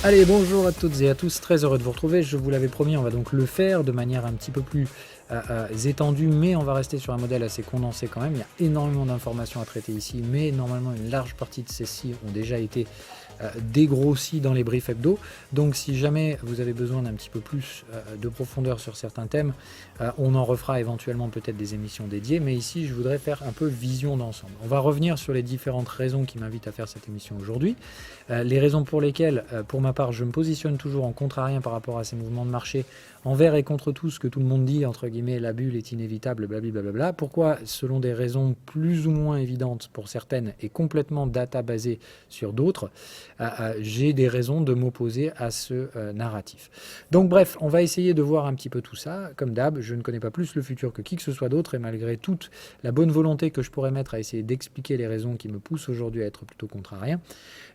Allez, bonjour à toutes et à tous, très heureux de vous retrouver. Je vous l'avais promis, on va donc le faire de manière un petit peu plus étendue, mais on va rester sur un modèle assez condensé quand même. Il y a énormément d'informations à traiter ici, mais normalement une large partie de celles-ci ont déjà été dégrossies dans les briefs hebdo. Donc si jamais vous avez besoin d'un petit peu plus de profondeur sur certains thèmes, on en refera éventuellement peut-être des émissions dédiées, mais ici je voudrais faire un peu vision d'ensemble. On va revenir sur les différentes raisons qui m'invitent à faire cette émission aujourd'hui. Les raisons pour lesquelles, pour ma part, je me positionne toujours en contrarien par rapport à ces mouvements de marché, envers et contre tout ce que tout le monde dit, entre guillemets, la bulle est inévitable, blablabla. Pourquoi, selon des raisons plus ou moins évidentes pour certaines et complètement data basées sur d'autres, j'ai des raisons de m'opposer à ce narratif. Donc bref, on va essayer de voir un petit peu tout ça. Comme d'hab, je ne connais pas plus le futur que qui que ce soit d'autre, et malgré toute la bonne volonté que je pourrais mettre à essayer d'expliquer les raisons qui me poussent aujourd'hui à être plutôt contrarien,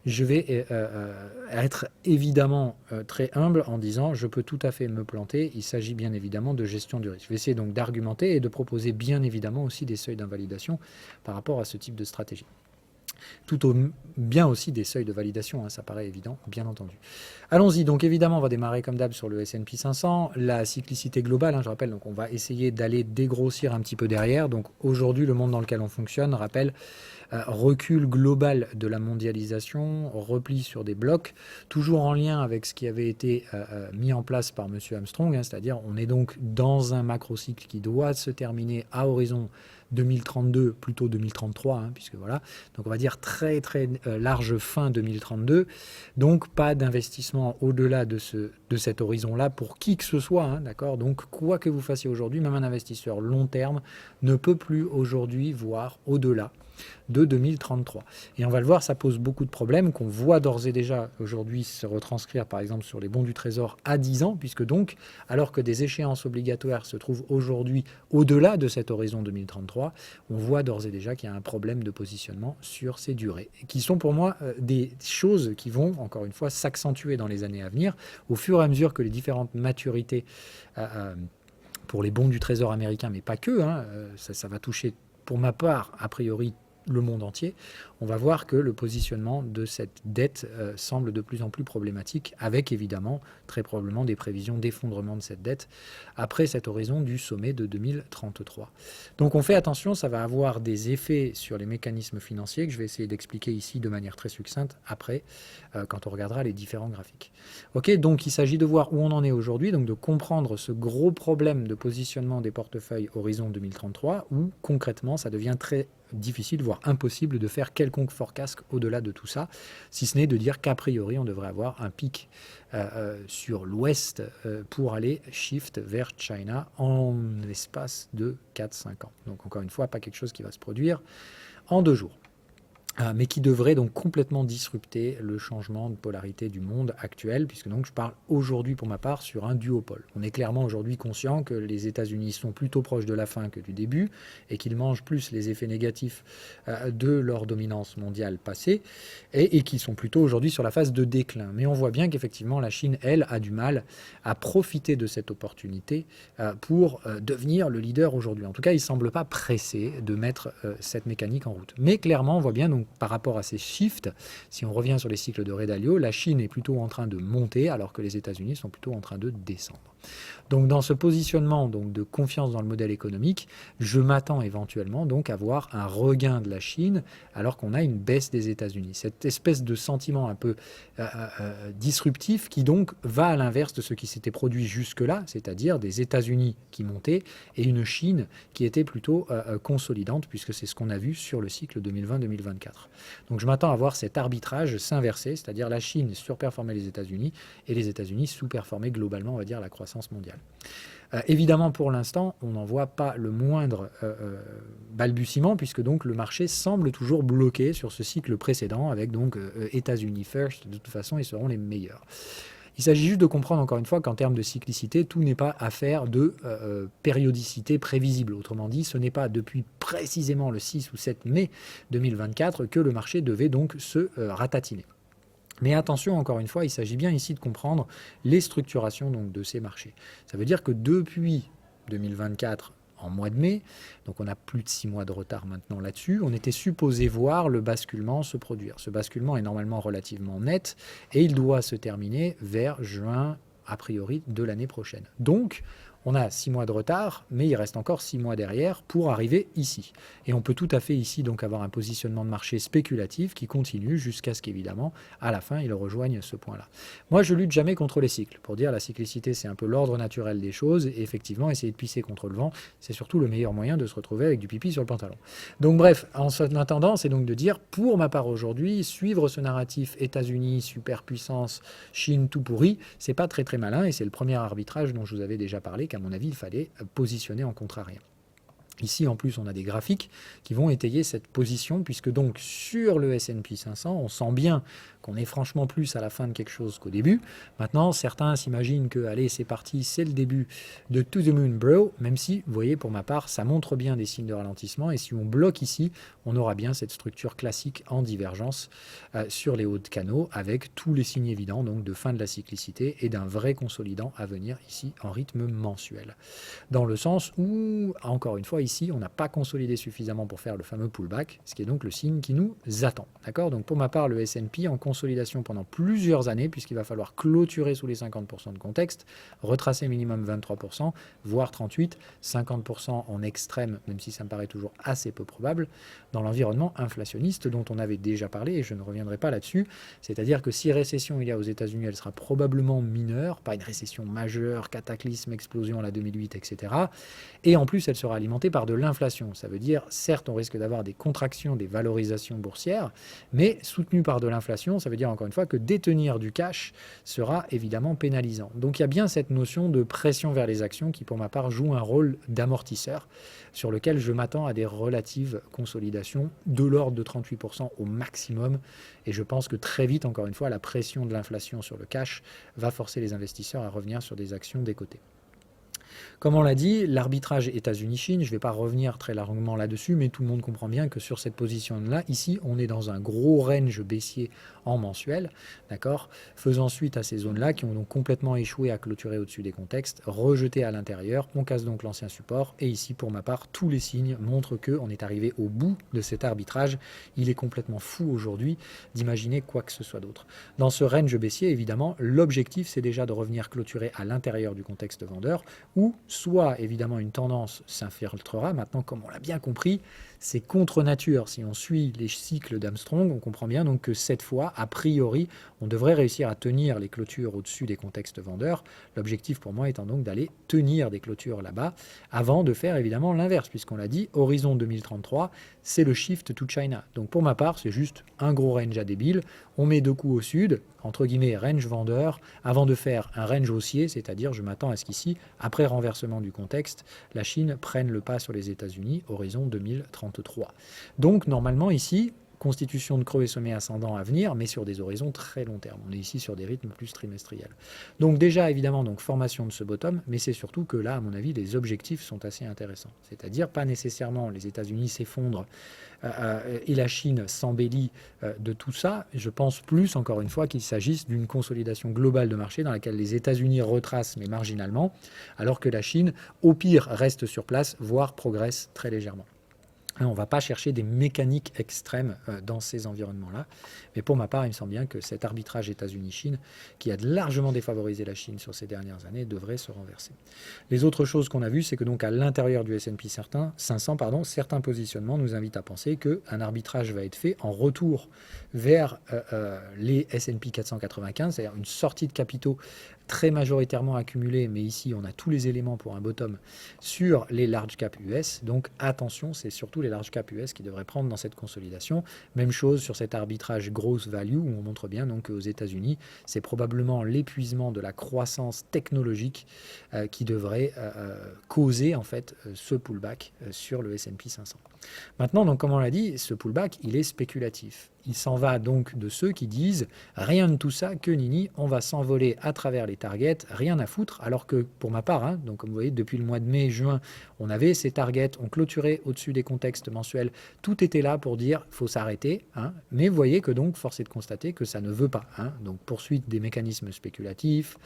je vais être évidemment très humble en disant je peux tout à fait me planter, il s'agit bien évidemment de gestion du risque. Je vais essayer donc d'argumenter et de proposer bien évidemment aussi des seuils d'invalidation par rapport à ce type de stratégie. Tout au bien aussi des seuils de validation, hein, ça paraît évident, bien entendu. Allons-y, donc évidemment on va démarrer comme d'hab sur le S&P 500, la cyclicité globale, hein, je rappelle, donc on va essayer d'aller dégrossir un petit peu derrière. Donc aujourd'hui le monde dans lequel on fonctionne, rappelle, recul global de la mondialisation, repli sur des blocs, toujours en lien avec ce qui avait été mis en place par M. Armstrong, hein, c'est-à-dire on est donc dans un macrocycle qui doit se terminer à horizon 2032, plutôt 2033, hein, puisque voilà, donc on va dire très très large fin 2032, donc pas d'investissement au-delà de cet horizon-là pour qui que ce soit, hein, d'accord. Donc quoi que vous fassiez aujourd'hui, même un investisseur long terme ne peut plus aujourd'hui voir au-delà de 2033. Et on va le voir, ça pose beaucoup de problèmes qu'on voit d'ores et déjà aujourd'hui se retranscrire par exemple sur les bons du Trésor à 10 ans, puisque donc, alors que des échéances obligatoires se trouvent aujourd'hui au-delà de cet horizon 2033, on voit d'ores et déjà qu'il y a un problème de positionnement sur ces durées, qui sont pour moi des choses qui vont, encore une fois, s'accentuer dans les années à venir, au fur et à mesure que les différentes maturités pour les bons du Trésor américain, mais pas que, hein, ça va toucher pour ma part, a priori, le monde entier, on va voir que le positionnement de cette dette semble de plus en plus problématique, avec évidemment très probablement des prévisions d'effondrement de cette dette après cet horizon du sommet de 2033. Donc on fait attention, ça va avoir des effets sur les mécanismes financiers que je vais essayer d'expliquer ici de manière très succincte après, quand on regardera les différents graphiques. Ok, donc il s'agit de voir où on en est aujourd'hui, donc de comprendre ce gros problème de positionnement des portefeuilles horizon 2033, où concrètement ça devient très difficile, voire impossible de faire quelconque forecast au-delà de tout ça, si ce n'est de dire qu'a priori on devrait avoir un pic sur l'ouest pour aller shift vers China en l'espace de 4-5 ans. Donc encore une fois, pas quelque chose qui va se produire en 2 jours. Mais qui devrait donc complètement disrupter le changement de polarité du monde actuel, puisque donc je parle aujourd'hui pour ma part sur un duopole. On est clairement aujourd'hui conscient que les États-Unis sont plutôt proches de la fin que du début, et qu'ils mangent plus les effets négatifs de leur dominance mondiale passée, et qui sont plutôt aujourd'hui sur la phase de déclin. Mais on voit bien qu'effectivement la Chine, elle, a du mal à profiter de cette opportunité pour devenir le leader aujourd'hui. En tout cas, il ne semble pas pressé de mettre cette mécanique en route. Mais clairement, on voit bien donc par rapport à ces shifts, si on revient sur les cycles de Ray Dalio, la Chine est plutôt en train de monter alors que les États-Unis sont plutôt en train de descendre. Donc dans ce positionnement donc, de confiance dans le modèle économique, je m'attends éventuellement donc à voir un regain de la Chine alors qu'on a une baisse des États-Unis. Cette espèce de sentiment un peu disruptif qui donc va à l'inverse de ce qui s'était produit jusque-là, c'est-à-dire des États-Unis qui montaient et une Chine qui était plutôt consolidante, puisque c'est ce qu'on a vu sur le cycle 2020-2024. Donc je m'attends à voir cet arbitrage s'inverser, c'est-à-dire la Chine surperformer les États-Unis et les États-Unis sous-performer globalement, on va dire, la croissance mondiale. Évidemment, pour l'instant, on n'en voit pas le moindre balbutiement, puisque donc le marché semble toujours bloqué sur ce cycle précédent, avec donc États-Unis first, de toute façon, ils seront les meilleurs. Il s'agit juste de comprendre encore une fois qu'en termes de cyclicité, tout n'est pas affaire de périodicité prévisible. Autrement dit, ce n'est pas depuis précisément le 6 ou 7 mai 2024 que le marché devait donc se ratatiner. Mais attention, encore une fois, il s'agit bien ici de comprendre les structurations donc, de ces marchés. Ça veut dire que depuis 2024, en mois de mai, donc on a plus de 6 mois de retard maintenant là-dessus. On était supposé voir le basculement se produire. Ce basculement est normalement relativement net et il doit se terminer vers juin, a priori, de l'année prochaine. Donc, on a 6 mois de retard, mais il reste encore 6 mois derrière pour arriver ici. Et on peut tout à fait ici donc avoir un positionnement de marché spéculatif qui continue jusqu'à ce qu'évidemment, à la fin, il rejoigne ce point-là. Moi, je lutte jamais contre les cycles. Pour dire la cyclicité, c'est un peu l'ordre naturel des choses. Et effectivement, essayer de pisser contre le vent, c'est surtout le meilleur moyen de se retrouver avec du pipi sur le pantalon. Donc bref, en attendant, c'est donc de dire, pour ma part aujourd'hui, suivre ce narratif États-Unis, superpuissance, Chine, tout pourri, c'est pas très très malin. Et c'est le premier arbitrage dont je vous avais déjà parlé, qu'à mon avis, il fallait positionner en contrariant. Ici, en plus, on a des graphiques qui vont étayer cette position, puisque donc sur le S&P 500, on sent bien qu'on est franchement plus à la fin de quelque chose qu'au début. Maintenant, certains s'imaginent que, allez, c'est parti, c'est le début de To the Moon Bro, même si, vous voyez, pour ma part, ça montre bien des signes de ralentissement, et si on bloque ici, on aura bien cette structure classique en divergence sur les hauts de canaux, avec tous les signes évidents, donc de fin de la cyclicité et d'un vrai consolidant à venir ici en rythme mensuel. Dans le sens où, encore une fois, ici, on n'a pas consolidé suffisamment pour faire le fameux pullback, ce qui est donc le signe qui nous attend. D'accord ? Donc pour ma part, le S&P en consolidation pendant plusieurs années, puisqu'il va falloir clôturer sous les 50% de contexte, retracer minimum 23%, voire 38%, 50% en extrême, même si ça me paraît toujours assez peu probable, dans l'environnement inflationniste dont on avait déjà parlé, et je ne reviendrai pas là-dessus. C'est-à-dire que si récession il y a aux États-Unis, elle sera probablement mineure, pas une récession majeure, cataclysme, explosion à la 2008, etc. Et en plus, elle sera alimentée par de l'inflation. Ça veut dire, certes, on risque d'avoir des contractions des valorisations boursières, mais soutenu par de l'inflation, ça veut dire encore une fois que détenir du cash sera évidemment pénalisant. Donc il y a bien cette notion de pression vers les actions qui, pour ma part, joue un rôle d'amortisseur sur lequel je m'attends à des relatives consolidations de l'ordre de 38% au maximum. Et je pense que très vite, encore une fois, la pression de l'inflation sur le cash va forcer les investisseurs à revenir sur des actions des côtés. Comme on l'a dit, l'arbitrage États-Unis-Chine, je ne vais pas revenir très largement là-dessus, mais tout le monde comprend bien que sur cette position-là, ici, on est dans un gros range baissier en mensuel, d'accord, faisant suite à ces zones-là qui ont donc complètement échoué à clôturer au-dessus des contextes, rejeté à l'intérieur, on casse donc l'ancien support, et ici, pour ma part, tous les signes montrent qu'on est arrivé au bout de cet arbitrage. Il est complètement fou aujourd'hui d'imaginer quoi que ce soit d'autre. Dans ce range baissier, évidemment, l'objectif, c'est déjà de revenir clôturer à l'intérieur du contexte vendeur, où soit évidemment une tendance s'infiltrera. Maintenant, comme on l'a bien compris, c'est contre nature. Si on suit les cycles d'Armstrong, on comprend bien donc que cette fois, a priori, on devrait réussir à tenir les clôtures au-dessus des contextes vendeurs. L'objectif pour moi étant donc d'aller tenir des clôtures là-bas avant de faire évidemment l'inverse, puisqu'on l'a dit, horizon 2033, c'est le shift to China. Donc pour ma part, c'est juste un gros range à débile. On met deux coups au sud, entre guillemets range vendeur, avant de faire un range haussier, c'est-à-dire je m'attends à ce qu'ici, après renversement du contexte, la Chine prenne le pas sur les États-Unis, horizon 2033. Donc normalement ici, constitution de creux et sommet ascendant à venir, mais sur des horizons très long terme. On est ici sur des rythmes plus trimestriels. Donc déjà, évidemment, donc formation de ce bottom, mais c'est surtout que là, à mon avis, les objectifs sont assez intéressants. C'est-à-dire, pas nécessairement les États-Unis s'effondrent et la Chine s'embellit de tout ça. Je pense plus, encore une fois, qu'il s'agisse d'une consolidation globale de marché dans laquelle les États-Unis retracent, mais marginalement, alors que la Chine, au pire, reste sur place, voire progresse très légèrement. On ne va pas chercher des mécaniques extrêmes dans ces environnements-là. Mais pour ma part, il me semble bien que cet arbitrage États-Unis-Chine, qui a largement défavorisé la Chine sur ces dernières années, devrait se renverser. Les autres choses qu'on a vues, c'est que donc à l'intérieur du S&P 500, certains positionnements nous invitent à penser qu'un arbitrage va être fait en retour vers les S&P 495, c'est-à-dire une sortie de capitaux très majoritairement accumulés, mais ici on a tous les éléments pour un bottom sur les large cap US. Donc attention, c'est surtout les large cap US qui devraient prendre dans cette consolidation. Même chose sur cet arbitrage gross value où on montre bien donc qu'aux États-Unis, c'est probablement l'épuisement de la croissance technologique qui devrait causer en fait ce pullback sur le S&P 500. Maintenant, donc, comme on l'a dit, ce pullback, il est spéculatif. Il s'en va donc de ceux qui disent rien de tout ça, que nini, on va s'envoler à travers les targets, rien à foutre. Alors que pour ma part, hein, donc comme vous voyez, depuis le mois de mai, juin, on avait ces targets, on clôturait au-dessus des contextes mensuels, tout était là pour dire faut s'arrêter. Hein, mais vous voyez que donc, force est de constater que ça ne veut pas. Hein, donc poursuite des mécanismes spéculatifs,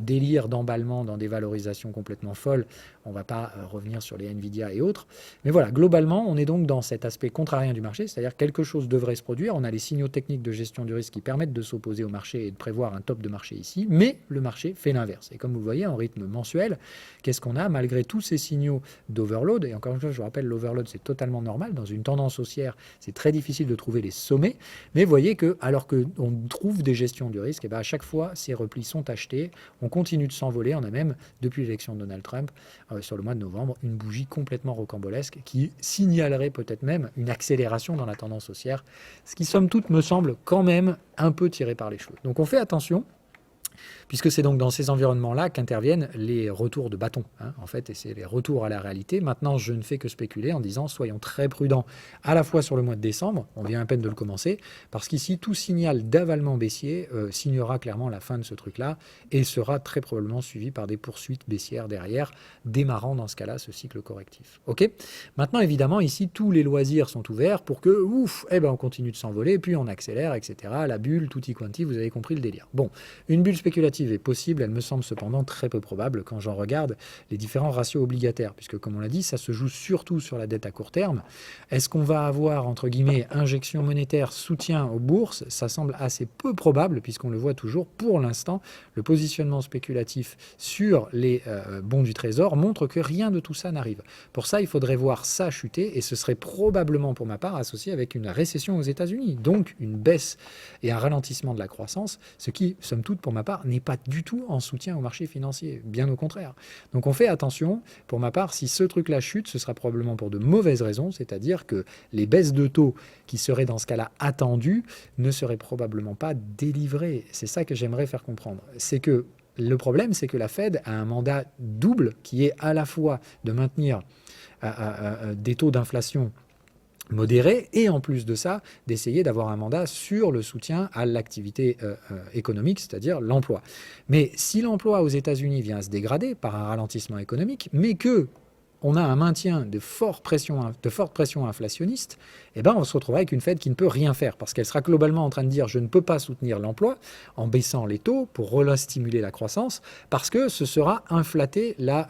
délire d'emballement dans des valorisations complètement folles. On ne va pas revenir sur les Nvidia et autres. Mais voilà, globalement, on est donc dans cet aspect contrarien du marché, c'est-à-dire quelque chose devrait se produire. On a les signaux techniques de gestion du risque qui permettent de s'opposer au marché et de prévoir un top de marché ici, mais le marché fait l'inverse. Et comme vous le voyez, en rythme mensuel, qu'est-ce qu'on a malgré tous ces signaux d'overload? Et encore une fois, je vous rappelle, l'overload, c'est totalement normal. Dans une tendance haussière, c'est très difficile de trouver les sommets. Mais vous voyez que, alors qu'on trouve des gestions du risque, et bien à chaque fois, ces replis sont achetés. On continue de s'envoler. On a même, depuis l'élection de Donald Trump, sur le mois de novembre, une bougie complètement rocambolesque qui signalerait peut-être même une accélération dans la tendance haussière, ce qui somme toute me semble quand même un peu tiré par les cheveux. Donc on fait attention, puisque c'est donc dans ces environnements-là qu'interviennent les retours de bâton, hein, en fait, et c'est les retours à la réalité. Maintenant, je ne fais que spéculer en disant soyons très prudents à la fois sur le mois de décembre, on vient à peine de le commencer, parce qu'ici, tout signal d'avalement baissier signera clairement la fin de ce truc-là et sera très probablement suivi par des poursuites baissières derrière, démarrant dans ce cas-là ce cycle correctif. Ok. Maintenant, évidemment, ici, tous les loisirs sont ouverts pour que, on continue de s'envoler, puis on accélère, etc. La bulle, tutti quanti, vous avez compris le délire. Bon, une bulle spéculative est possible, elle me semble cependant très peu probable quand j'en regarde les différents ratios obligataires, puisque comme on l'a dit, ça se joue surtout sur la dette à court terme. Est-ce qu'on va avoir, entre guillemets, injection monétaire, soutien aux bourses? Ça semble assez peu probable, puisqu'on le voit toujours, pour l'instant, le positionnement spéculatif sur les bons du Trésor montre que rien de tout ça n'arrive. Pour ça, il faudrait voir ça chuter, et ce serait probablement, pour ma part, associé avec une récession aux États-Unis, donc une baisse et un ralentissement de la croissance, ce qui, somme toute, pour ma part, n'est pas du tout en soutien au marché financier, bien au contraire. Donc on fait attention, pour ma part, si ce truc-là chute, ce sera probablement pour de mauvaises raisons, c'est-à-dire que les baisses de taux qui seraient dans ce cas-là attendues ne seraient probablement pas délivrées. C'est ça que j'aimerais faire comprendre. C'est que le problème, c'est que la Fed a un mandat double qui est à la fois de maintenir des taux d'inflation modéré et en plus de ça, d'essayer d'avoir un mandat sur le soutien à l'activité économique, c'est-à-dire l'emploi. Mais si l'emploi aux États-Unis vient à se dégrader par un ralentissement économique, mais que on a un maintien de forte pression inflationniste, eh ben on se retrouvera avec une Fed qui ne peut rien faire parce qu'elle sera globalement en train de dire je ne peux pas soutenir l'emploi en baissant les taux pour stimuler la croissance parce que ce sera inflater la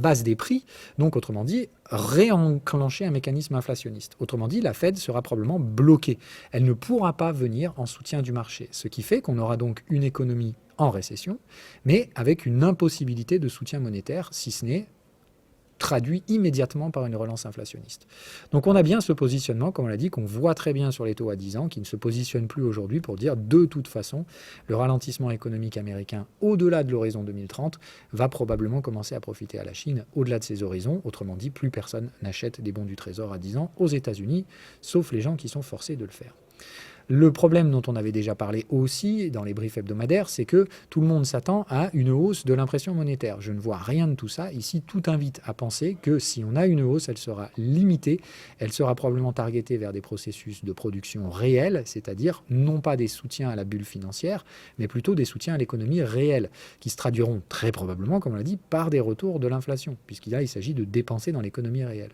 base des prix, donc autrement dit réenclencher un mécanisme inflationniste. Autrement dit, la Fed sera probablement bloquée. Elle ne pourra pas venir en soutien du marché, ce qui fait qu'on aura donc une économie en récession, mais avec une impossibilité de soutien monétaire, si ce n'est traduit immédiatement par une relance inflationniste. Donc on a bien ce positionnement, comme on l'a dit, qu'on voit très bien sur les taux à 10 ans, qui ne se positionne plus aujourd'hui pour dire de toute façon, le ralentissement économique américain au-delà de l'horizon 2030 va probablement commencer à profiter à la Chine au-delà de ces horizons. Autrement dit, plus personne n'achète des bons du Trésor à 10 ans aux États-Unis, sauf les gens qui sont forcés de le faire. Le problème dont on avait déjà parlé aussi dans les briefs hebdomadaires, c'est que tout le monde s'attend à une hausse de l'impression monétaire. Je ne vois rien de tout ça. Ici, tout invite à penser que si on a une hausse, elle sera limitée. Elle sera probablement targetée vers des processus de production réels, c'est-à-dire non pas des soutiens à la bulle financière, mais plutôt des soutiens à l'économie réelle, qui se traduiront très probablement, comme on l'a dit, par des retours de l'inflation, puisqu'il s'agit de dépenser dans l'économie réelle.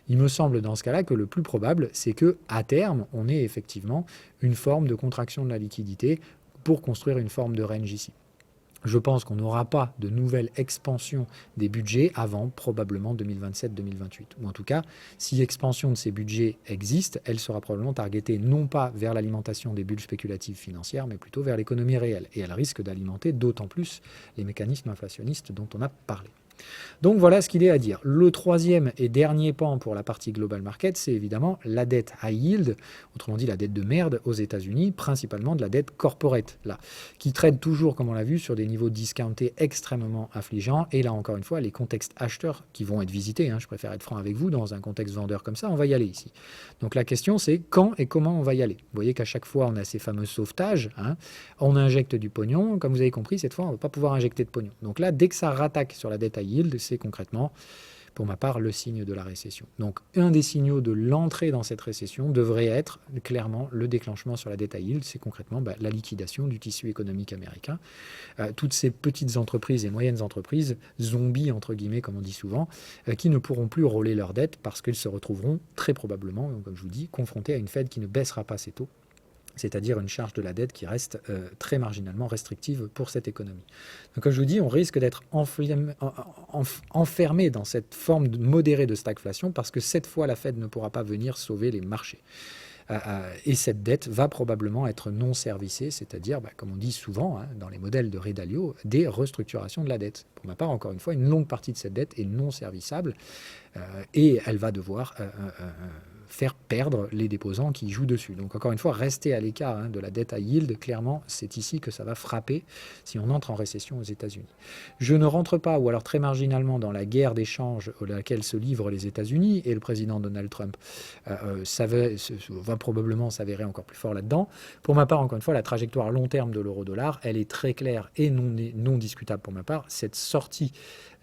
Il me semble dans ce cas-là que le plus probable, c'est qu'à terme, on ait effectivement une forme de contraction de la liquidité pour construire une forme de range ici. Je pense qu'on n'aura pas de nouvelle expansion des budgets avant probablement 2027-2028. Ou en tout cas, si expansion de ces budgets existe, elle sera probablement targetée non pas vers l'alimentation des bulles spéculatives financières, mais plutôt vers l'économie réelle. Et elle risque d'alimenter d'autant plus les mécanismes inflationnistes dont on a parlé. Donc voilà ce qu'il est à dire. Le troisième et dernier pan pour la partie global market, c'est évidemment la dette high yield, autrement dit la dette de merde aux États-Unis, principalement de la dette corporate, là, qui traite toujours, comme on l'a vu, sur des niveaux discountés extrêmement affligeants. Et là, encore une fois, les contextes acheteurs qui vont être visités, je préfère être franc avec vous, dans un contexte vendeur comme ça, on va y aller ici. Donc la question, c'est quand et comment on va y aller. Vous voyez qu'à chaque fois, on a ces fameux sauvetages, on injecte du pognon. Comme vous avez compris, cette fois, on ne va pas pouvoir injecter de pognon. Donc là, dès que ça rattaque sur la dette high yield, c'est concrètement pour ma part, le signe de la récession. Donc, un des signaux de l'entrée dans cette récession devrait être clairement le déclenchement sur la dette à yield, c'est concrètement la liquidation du tissu économique américain. Toutes ces petites entreprises et moyennes entreprises, zombies entre guillemets comme on dit souvent, qui ne pourront plus rouler leurs dettes parce qu'ils se retrouveront très probablement, comme je vous dis, confrontés à une Fed qui ne baissera pas ses taux, c'est-à-dire une charge de la dette qui reste très marginalement restrictive pour cette économie. Donc comme je vous dis, on risque d'être enfermé dans cette forme modérée de stagflation parce que cette fois, la Fed ne pourra pas venir sauver les marchés. Et cette dette va probablement être non servicée, c'est-à-dire, comme on dit souvent dans les modèles de Ray Dalio, des restructurations de la dette. Pour ma part, encore une fois, une longue partie de cette dette est non servissable et elle va devoir faire perdre les déposants qui jouent dessus. Donc encore une fois, rester à l'écart de la dette à yield, clairement, c'est ici que ça va frapper si on entre en récession aux États-Unis. Je ne rentre pas, ou alors très marginalement, dans la guerre d'échange à laquelle se livrent les États-Unis, et le président Donald Trump va probablement s'avérer encore plus fort là-dedans. Pour ma part, encore une fois, la trajectoire long terme de l'euro-dollar, elle est très claire et non discutable pour ma part. Cette sortie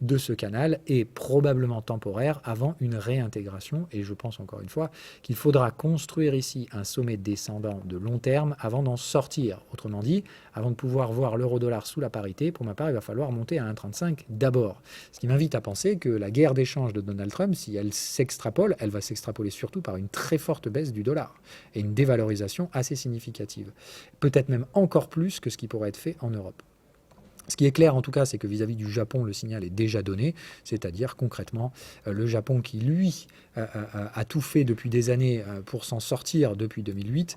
de ce canal est probablement temporaire avant une réintégration, et je pense encore une fois qu'il faudra construire ici un sommet descendant de long terme avant d'en sortir. Autrement dit, avant de pouvoir voir l'euro-dollar sous la parité, pour ma part, il va falloir monter à 1,35 d'abord. Ce qui m'invite à penser que la guerre d'échange de Donald Trump, si elle s'extrapole, elle va s'extrapoler surtout par une très forte baisse du dollar et une dévalorisation assez significative. Peut-être même encore plus que ce qui pourrait être fait en Europe. Ce qui est clair en tout cas, c'est que vis-à-vis du Japon, le signal est déjà donné, c'est-à-dire concrètement le Japon qui, lui, a tout fait depuis des années pour s'en sortir depuis 2008,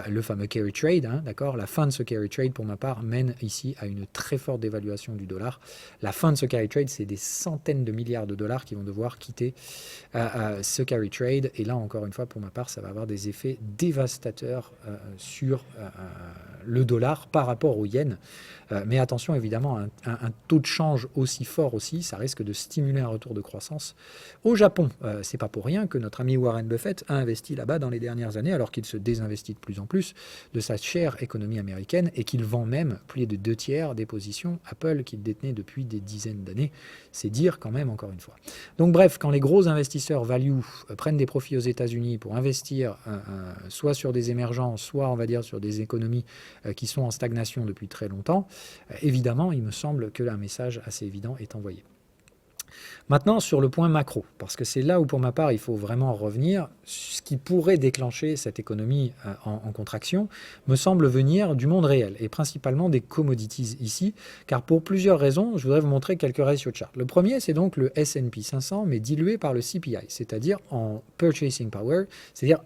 le fameux carry trade, d'accord. La fin de ce carry trade, pour ma part, mène ici à une très forte dévaluation du dollar. La fin de ce carry trade, c'est des centaines de milliards de dollars qui vont devoir quitter ce carry trade, et là, encore une fois, pour ma part, ça va avoir des effets dévastateurs sur le dollar par rapport au yen. Mais attention, évidemment, un taux de change aussi fort aussi, ça risque de stimuler un retour de croissance. Au Japon, c'est pas pour rien que notre ami Warren Buffett a investi là-bas dans les dernières années, alors qu'il se désinvestit de plus en plus de sa chère économie américaine et qu'il vend même plus de 2/3 des positions Apple qu'il détenait depuis des dizaines d'années. C'est dire quand même, encore une fois. Donc bref, quand les gros investisseurs value prennent des profits aux États-Unis pour investir soit sur des émergents, soit on va dire sur des économies qui sont en stagnation depuis très longtemps, évidemment, il me semble que un message assez évident est envoyé. Maintenant, sur le point macro, parce que c'est là où, pour ma part, il faut vraiment revenir, ce qui pourrait déclencher cette économie en contraction me semble venir du monde réel, et principalement des commodities ici, car pour plusieurs raisons, je voudrais vous montrer quelques ratio charts. Le premier, c'est donc le S&P 500, mais dilué par le CPI, c'est-à-dire en purchasing power, c'est-à-dire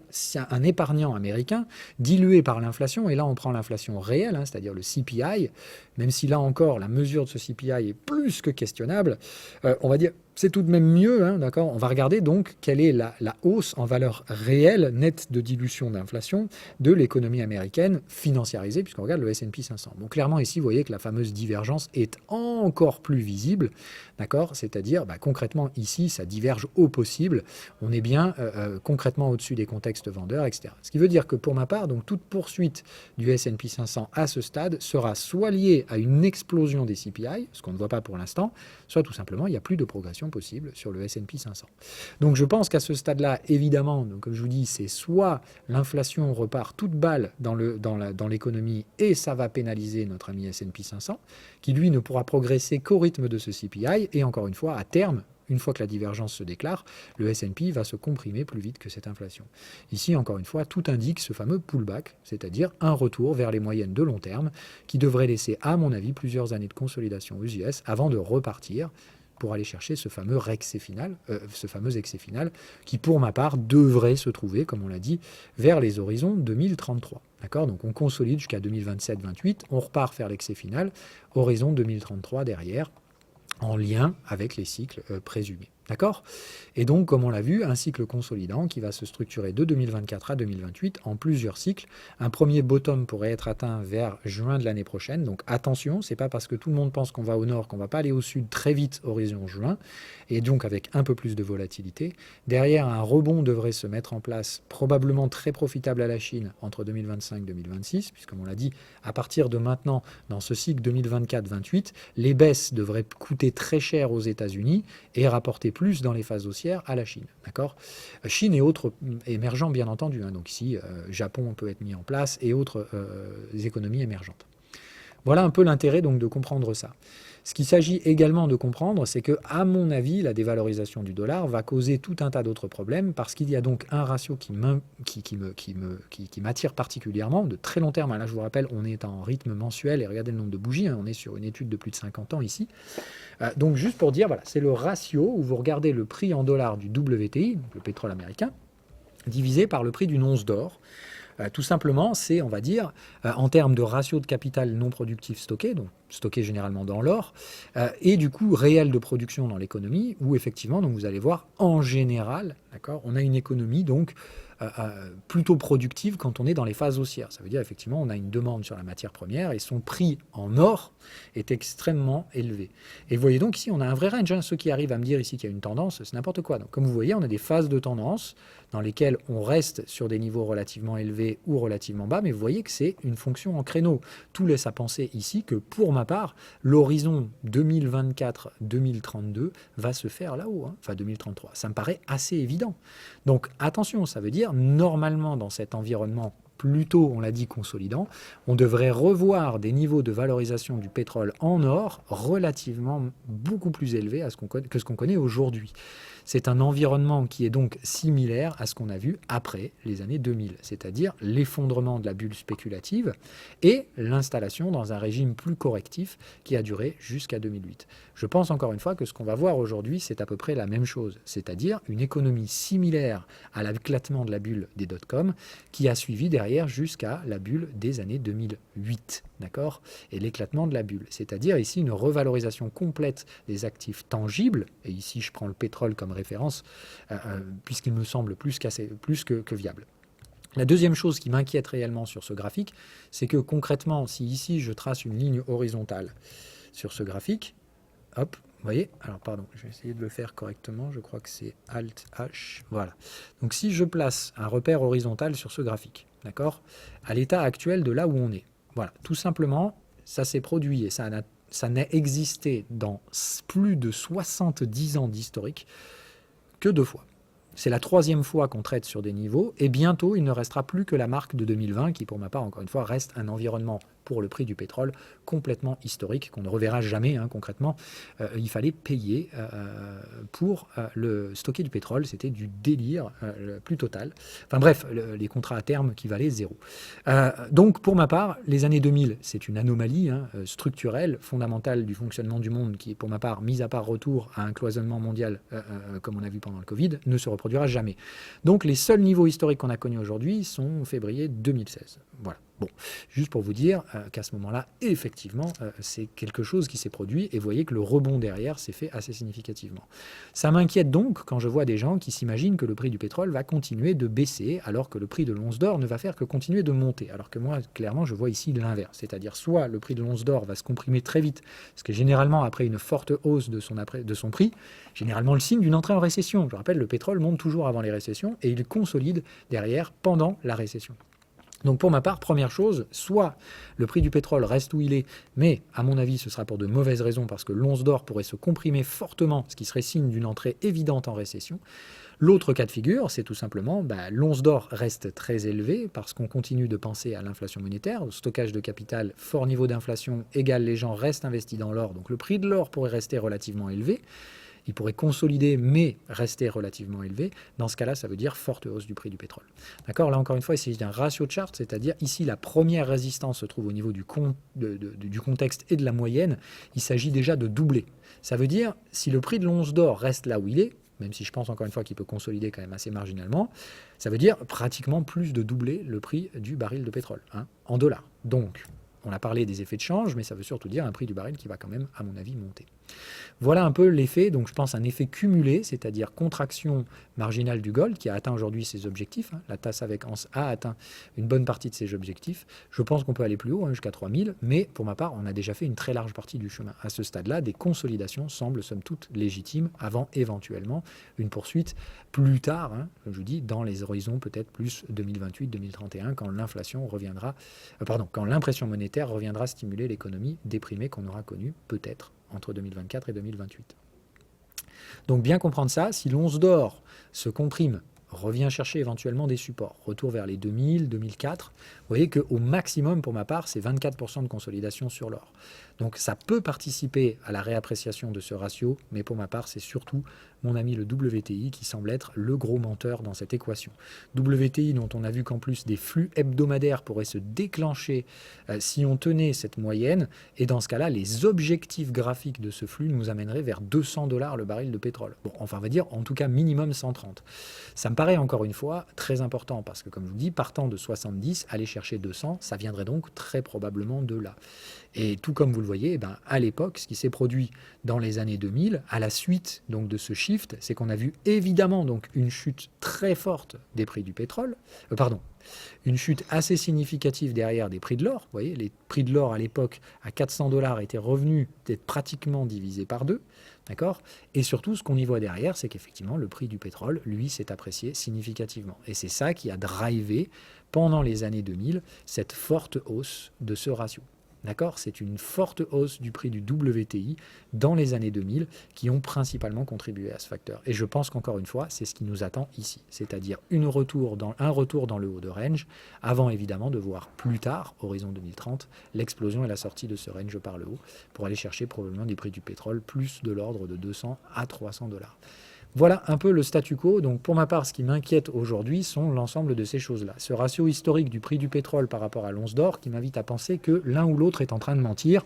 un épargnant américain dilué par l'inflation, et là on prend l'inflation réelle, c'est-à-dire le CPI, même si là encore la mesure de ce CPI est plus que questionnable, on va dire c'est tout de même mieux, d'accord. On va regarder donc quelle est la hausse en valeur réelle nette de dilution d'inflation de l'économie américaine financiarisée, puisqu'on regarde le S&P 500. Donc clairement ici, vous voyez que la fameuse divergence est encore plus visible, d'accord. C'est-à-dire, concrètement ici, ça diverge au possible. On est bien concrètement au-dessus des contextes vendeurs, etc. Ce qui veut dire que pour ma part, donc toute poursuite du S&P 500 à ce stade sera soit liée à une explosion des CPI, ce qu'on ne voit pas pour l'instant, soit tout simplement il n'y a plus de progression possible sur le S&P 500. Donc je pense qu'à ce stade-là, évidemment, donc, comme je vous dis, c'est soit l'inflation repart toute balle dans l'économie et ça va pénaliser notre ami S&P 500, qui lui ne pourra progresser qu'au rythme de ce CPI, et encore une fois, à terme, une fois que la divergence se déclare, le S&P va se comprimer plus vite que cette inflation. Ici, encore une fois, tout indique ce fameux pullback, c'est-à-dire un retour vers les moyennes de long terme, qui devrait laisser, à mon avis, plusieurs années de consolidation aux US avant de repartir pour aller chercher ce fameux excès final, qui, pour ma part, devrait se trouver, comme on l'a dit, vers les horizons 2033. D'accord ? Donc on consolide jusqu'à 2027-28, on repart faire l'excès final, horizon 2033 derrière, en lien avec les cycles présumés. D'accord ? Et donc, comme on l'a vu, un cycle consolidant qui va se structurer de 2024 à 2028 en plusieurs cycles. Un premier bottom pourrait être atteint vers juin de l'année prochaine. Donc attention, c'est pas parce que tout le monde pense qu'on va au nord qu'on va pas aller au sud très vite horizon juin, et donc avec un peu plus de volatilité. Derrière, un rebond devrait se mettre en place, probablement très profitable à la Chine entre 2025 et 2026, puisque comme on l'a dit, à partir de maintenant, dans ce cycle 2024-28, les baisses devraient coûter très cher aux États-Unis et rapporter et plus dans les phases haussières à la Chine. D'accord ? Chine et autres émergents, bien entendu. Hein, donc ici, Japon peut être mis en place et autres économies émergentes. Voilà un peu l'intérêt donc de comprendre ça. Ce qu'il s'agit également de comprendre, c'est que, à mon avis, la dévalorisation du dollar va causer tout un tas d'autres problèmes parce qu'il y a donc un ratio qui m'attire particulièrement, de très long terme. Là, je vous rappelle, on est en rythme mensuel et regardez le nombre de bougies, hein, on est sur une étude de plus de 50 ans ici. Donc, juste pour dire, voilà, c'est le ratio où vous regardez le prix en dollars du WTI, donc le pétrole américain, divisé par le prix d'une once d'or. Tout simplement, c'est, on va dire, en termes de ratio de capital non productif stocké, donc stocké généralement dans l'or, et du coût réel de production dans l'économie, où effectivement, donc vous allez voir, en général, d'accord, on a une économie donc plutôt productive quand on est dans les phases haussières. Ça veut dire effectivement on a une demande sur la matière première et son prix en or est extrêmement élevé. Et vous voyez donc ici on a un vrai range. Hein. Ceux qui arrivent à me dire ici qu'il y a une tendance, c'est n'importe quoi. Donc comme vous voyez on a des phases de tendance dans lesquelles on reste sur des niveaux relativement élevés ou relativement bas, mais vous voyez que c'est une fonction en créneau. Tout laisse à penser ici que pour ma part, l'horizon 2024-2032 va se faire là-haut, hein. Enfin 2033. Ça me paraît assez évident. Donc attention, ça veut dire normalement dans cet environnement plutôt, on l'a dit, consolidant, on devrait revoir des niveaux de valorisation du pétrole en or relativement beaucoup plus élevés que ce qu'on connaît aujourd'hui. C'est un environnement qui est donc similaire à ce qu'on a vu après les années 2000, c'est-à-dire l'effondrement de la bulle spéculative et l'installation dans un régime plus correctif qui a duré jusqu'à 2008. Je pense encore une fois que ce qu'on va voir aujourd'hui, c'est à peu près la même chose, c'est-à-dire une économie similaire à l'éclatement de la bulle des dot-com qui a suivi derrière jusqu'à la bulle des années 2008, d'accord ? Et l'éclatement de la bulle, c'est-à-dire ici une revalorisation complète des actifs tangibles, et ici je prends le pétrole comme référence, puisqu'il me semble plus que viable. La deuxième chose qui m'inquiète réellement sur ce graphique, c'est que concrètement, si ici je trace une ligne horizontale sur ce graphique, hop, vous voyez, alors pardon, je vais essayer de le faire correctement, je crois que c'est Alt-H, voilà. Donc si je place un repère horizontal sur ce graphique, d'accord, à l'état actuel de là où on est, voilà, tout simplement, ça s'est produit et ça n'a existé dans plus de 70 ans d'historique que 2 fois. C'est la 3e fois qu'on traite sur des niveaux et bientôt il ne restera plus que la marque de 2020 qui pour ma part encore une fois reste un environnement pour le prix du pétrole complètement historique qu'on ne reverra jamais hein, concrètement. Il fallait payer pour le stocker du pétrole, c'était du délire plus total. Enfin bref, les contrats à terme qui valaient 0. Donc pour ma part, les années 2000, c'est une anomalie hein, structurelle, fondamentale du fonctionnement du monde qui pour ma part, mis à part retour à un cloisonnement mondial comme on a vu pendant le Covid, ne se reproduira jamais. Donc les seuls niveaux historiques qu'on a connus aujourd'hui sont février 2016. Voilà. Bon, juste pour vous dire qu'à ce moment-là, effectivement, c'est quelque chose qui s'est produit et vous voyez que le rebond derrière s'est fait assez significativement. Ça m'inquiète donc quand je vois des gens qui s'imaginent que le prix du pétrole va continuer de baisser alors que le prix de l'once d'or ne va faire que continuer de monter. Alors que moi, clairement, je vois ici l'inverse. C'est-à-dire soit le prix de l'once d'or va se comprimer très vite, parce que généralement, après une forte hausse de son prix, généralement le signe d'une entrée en récession. Je rappelle, le pétrole monte toujours avant les récessions et il consolide derrière pendant la récession. Donc pour ma part, première chose, soit le prix du pétrole reste où il est, mais à mon avis ce sera pour de mauvaises raisons parce que l'once d'or pourrait se comprimer fortement, ce qui serait signe d'une entrée évidente en récession. L'autre cas de figure, c'est tout simplement l'once d'or reste très élevée parce qu'on continue de penser à l'inflation monétaire, au stockage de capital, fort niveau d'inflation égale les gens restent investis dans l'or, donc le prix de l'or pourrait rester relativement élevé. Il pourrait consolider, mais rester relativement élevé. Dans ce cas-là, ça veut dire forte hausse du prix du pétrole. D'accord ? Là, encore une fois, il s'agit d'un ratio de chart, c'est-à-dire ici, la première résistance se trouve au niveau du contexte et de la moyenne. Il s'agit déjà de doubler. Ça veut dire, si le prix de l'once d'or reste là où il est, même si je pense encore une fois qu'il peut consolider quand même assez marginalement, ça veut dire pratiquement plus de doubler le prix du baril de pétrole, hein, en dollars. Donc, on a parlé des effets de change, mais ça veut surtout dire un prix du baril qui va quand même, à mon avis, monter. Voilà un peu l'effet, donc je pense un effet cumulé, c'est-à-dire contraction marginale du gold qui a atteint aujourd'hui ses objectifs. Hein. La tasse avec anse a atteint une bonne partie de ses objectifs. Je pense qu'on peut aller plus haut, hein, jusqu'à 3000, mais pour ma part, on a déjà fait une très large partie du chemin. À ce stade-là, des consolidations semblent somme toute légitimes avant éventuellement une poursuite plus tard, hein, je vous dis, dans les horizons peut-être plus 2028-2031, quand l'inflation reviendra, quand l'impression monétaire reviendra stimuler l'économie déprimée qu'on aura connue peut-être entre 2024 et 2028. Donc bien comprendre ça, si l'once d'or se comprime, revient chercher éventuellement des supports, retour vers les 2000, 2004, vous voyez qu'au maximum, pour ma part, c'est 24% de consolidation sur l'or. Donc ça peut participer à la réappréciation de ce ratio, mais pour ma part, c'est surtout mon ami le WTI qui semble être le gros menteur dans cette équation. WTI dont on a vu qu'en plus des flux hebdomadaires pourraient se déclencher si on tenait cette moyenne, et dans ce cas-là, les objectifs graphiques de ce flux nous amèneraient vers 200$ le baril de pétrole. Bon, enfin on va dire en tout cas minimum 130. Ça me paraît encore une fois très important parce que comme je vous dis, partant de 70, aller chercher 200, ça viendrait donc très probablement de là. Et tout comme vous le voyez, à l'époque, ce qui s'est produit dans les années 2000, à la suite donc de ce shift, c'est qu'on a vu évidemment donc une chute très forte des prix du pétrole, une chute assez significative derrière des prix de l'or. Vous voyez, les prix de l'or à l'époque à 400$ étaient revenus d'être pratiquement divisés par deux. D'accord ? Et surtout, ce qu'on y voit derrière, c'est qu'effectivement, le prix du pétrole, lui, s'est apprécié significativement. Et c'est ça qui a drivé, pendant les années 2000, cette forte hausse de ce ratio. D'accord ? C'est une forte hausse du prix du WTI dans les années 2000 qui ont principalement contribué à ce facteur. Et je pense qu'encore une fois, c'est ce qui nous attend ici, c'est-à-dire un retour dans le haut de range, avant évidemment de voir plus tard, horizon 2030, l'explosion et la sortie de ce range par le haut, pour aller chercher probablement des prix du pétrole plus de l'ordre de 200 à 300$. Voilà un peu le statu quo. Donc pour ma part, ce qui m'inquiète aujourd'hui sont l'ensemble de ces choses-là. Ce ratio historique du prix du pétrole par rapport à l'once d'or qui m'invite à penser que l'un ou l'autre est en train de mentir.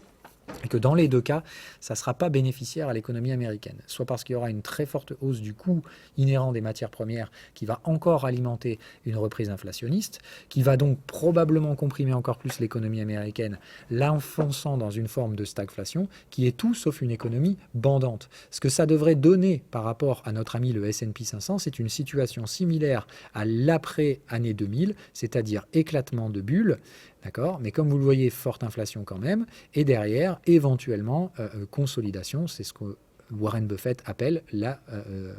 Et que dans les deux cas, ça ne sera pas bénéficiaire à l'économie américaine. Soit parce qu'il y aura une très forte hausse du coût inhérent des matières premières qui va encore alimenter une reprise inflationniste, qui va donc probablement comprimer encore plus l'économie américaine, l'enfonçant dans une forme de stagflation, qui est tout sauf une économie bandante. Ce que ça devrait donner par rapport à notre ami le S&P 500, c'est une situation similaire à l'après-année 2000, c'est-à-dire éclatement de bulles, d'accord ? Mais comme vous le voyez, forte inflation quand même, et derrière, éventuellement, consolidation, c'est ce que Warren Buffett appelle la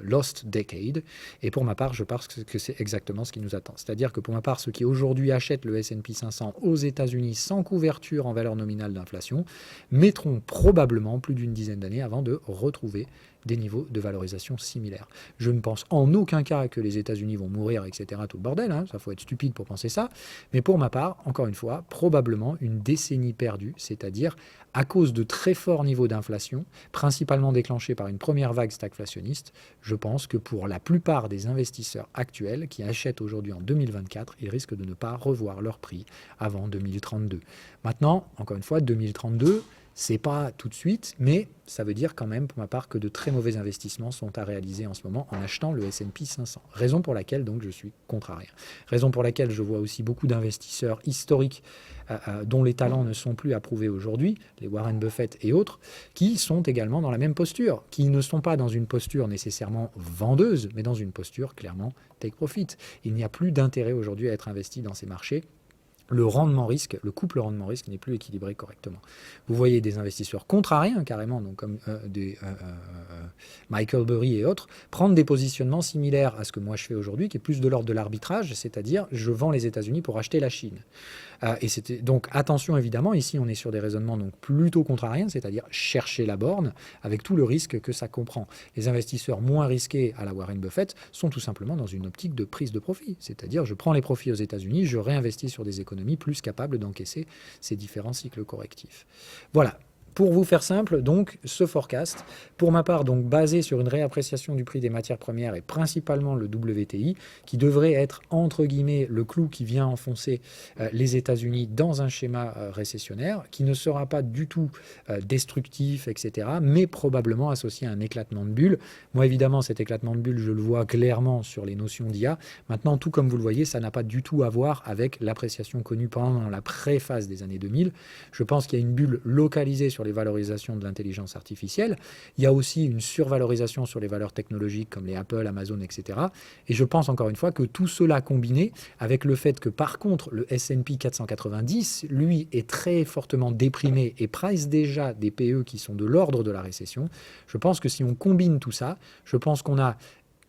Lost Decade. Et pour ma part, je pense que c'est exactement ce qui nous attend. C'est-à-dire que pour ma part, ceux qui aujourd'hui achètent le S&P 500 aux États-Unis sans couverture en valeur nominale d'inflation, mettront probablement plus d'une dizaine d'années avant de retrouver des niveaux de valorisation similaires. Je ne pense en aucun cas que les États-Unis vont mourir, etc., tout le bordel, ça faut être stupide pour penser ça, mais pour ma part, encore une fois, probablement une décennie perdue, c'est-à-dire à cause de très forts niveaux d'inflation, principalement déclenchés par une première vague stagflationniste. Je pense que pour la plupart des investisseurs actuels qui achètent aujourd'hui en 2024, ils risquent de ne pas revoir leur prix avant 2032. Maintenant, encore une fois, 2032, c'est pas tout de suite, mais ça veut dire quand même, pour ma part, que de très mauvais investissements sont à réaliser en ce moment en achetant le S&P 500. Raison pour laquelle, donc, je suis contrarié. Raison pour laquelle je vois aussi beaucoup d'investisseurs historiques dont les talents ne sont plus approuvés aujourd'hui, les Warren Buffett et autres, qui sont également dans la même posture, qui ne sont pas dans une posture nécessairement vendeuse, mais dans une posture clairement take profit. Il n'y a plus d'intérêt aujourd'hui à être investi dans ces marchés. Le couple rendement-risque n'est plus équilibré correctement. Vous voyez des investisseurs contrariens carrément, donc comme des Michael Burry et autres, prendre des positionnements similaires à ce que moi je fais aujourd'hui, qui est plus de l'ordre de l'arbitrage, c'est-à-dire je vends les États-Unis pour acheter la Chine. Et c'était donc attention évidemment, ici on est sur des raisonnements donc plutôt contrariens, c'est-à-dire chercher la borne avec tout le risque que ça comprend. Les investisseurs moins risqués à la Warren Buffett sont tout simplement dans une optique de prise de profit, c'est-à-dire je prends les profits aux États-Unis, je réinvestis sur des économies plus capables d'encaisser ces différents cycles correctifs. Voilà. Pour vous faire simple, donc, ce forecast, pour ma part, donc basé sur une réappréciation du prix des matières premières et principalement le WTI, qui devrait être, entre guillemets, le clou qui vient enfoncer les États-Unis dans un schéma récessionnaire, qui ne sera pas du tout destructif, etc., mais probablement associé à un éclatement de bulle. Moi, évidemment, cet éclatement de bulle, je le vois clairement sur les notions d'IA. Maintenant, tout comme vous le voyez, ça n'a pas du tout à voir avec l'appréciation connue pendant la pré-phase des années 2000. Je pense qu'il y a une bulle localisée sur les valorisations de l'intelligence artificielle. Il y a aussi une survalorisation sur les valeurs technologiques comme les Apple, Amazon, etc. Et je pense encore une fois que tout cela combiné avec le fait que par contre le S&P 490, lui, est très fortement déprimé et price déjà des PE qui sont de l'ordre de la récession, je pense que si on combine tout ça, je pense qu'on a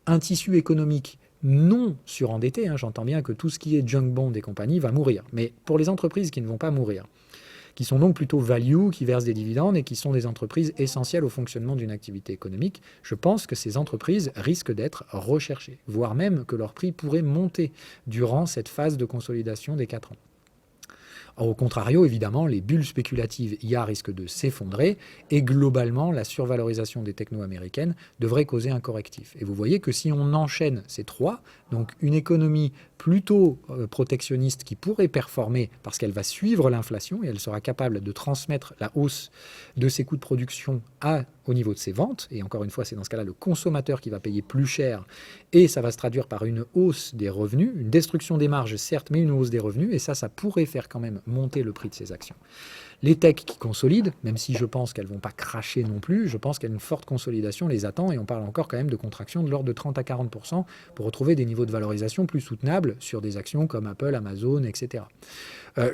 un tissu économique non surendetté, j'entends bien que tout ce qui est junk bond et compagnie va mourir, mais pour les entreprises qui ne vont pas mourir, qui sont donc plutôt value, qui versent des dividendes et qui sont des entreprises essentielles au fonctionnement d'une activité économique, je pense que ces entreprises risquent d'être recherchées, voire même que leur prix pourrait monter durant cette phase de consolidation des 4 ans. Au contrario, évidemment, les bulles spéculatives IA risquent de s'effondrer et globalement, la survalorisation des technos américaines devrait causer un correctif. Et vous voyez que si on enchaîne ces trois, donc une économie plutôt protectionniste qui pourrait performer parce qu'elle va suivre l'inflation et elle sera capable de transmettre la hausse de ses coûts de production au niveau de ses ventes. Et encore une fois, c'est dans ce cas-là le consommateur qui va payer plus cher et ça va se traduire par une hausse des revenus, une destruction des marges certes, mais une hausse des revenus. Et ça pourrait faire quand même monter le prix de ces actions. Les techs qui consolident, même si je pense qu'elles ne vont pas cracher non plus, je pense qu'une forte consolidation les attend et on parle encore quand même de contraction de l'ordre de 30 à 40% pour retrouver des niveaux de valorisation plus soutenables sur des actions comme Apple, Amazon, etc.